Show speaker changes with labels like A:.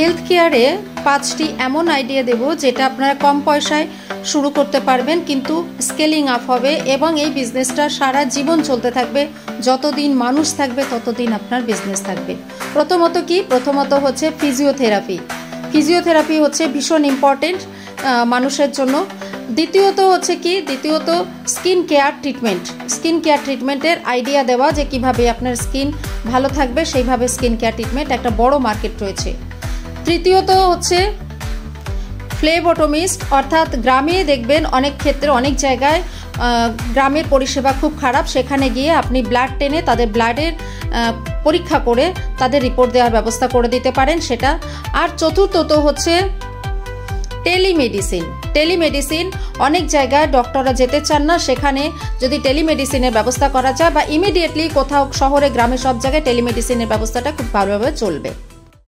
A: Health কেয়ারে 5টি এমন আইডিয়া দেব যেটা আপনারা কম পয়সায় শুরু করতে পারবেন, কিন্তু স্কেলিং আপ হবে এবং এই বিজনেসটা সারা জীবন চলতে থাকবে। যতদিন মানুষ থাকবে ততদিন আপনার বিজনেস থাকবে। প্রথমত হচ্ছে ফিজিওথেরাপি হচ্ছে ভীষণ ইম্পর্টেন্ট মানুষের জন্য। দ্বিতীয়ত স্কিন কেয়ার ট্রিটমেন্টের আইডিয়া দেওয়া যে কিভাবে আপনার স্কিন ভালো থাকবে, সেইভাবে স্কিন কেয়ার ট্রিটমেন্ট একটা বড় মার্কেট রয়েছে। তৃতীয়ত হচ্ছে ফ্লেবোটমিস্ট, অর্থাৎ গ্রামে দেখবেন অনেক ক্ষেত্রে অনেক জায়গায় গ্রামের পরিষেবা খুব খারাপ, সেখানে গিয়ে আপনি ব্লাড টেনে তাদের ব্লাডের পরীক্ষা করে তাদের রিপোর্ট দেওয়ার ব্যবস্থা করে দিতে পারেন সেটা। আর চতুর্থত হচ্ছে টেলিমেডিসিন। অনেক জায়গায় ডক্টররা যেতে চান না, সেখানে যদি টেলিমেডিসিনের ব্যবস্থা করা যায় বা ইমিডিয়েটলি কোথাও শহরে গ্রামে সব জায়গায় টেলিমেডিসিনের ব্যবস্থাটা খুব ভালোভাবে চলবে।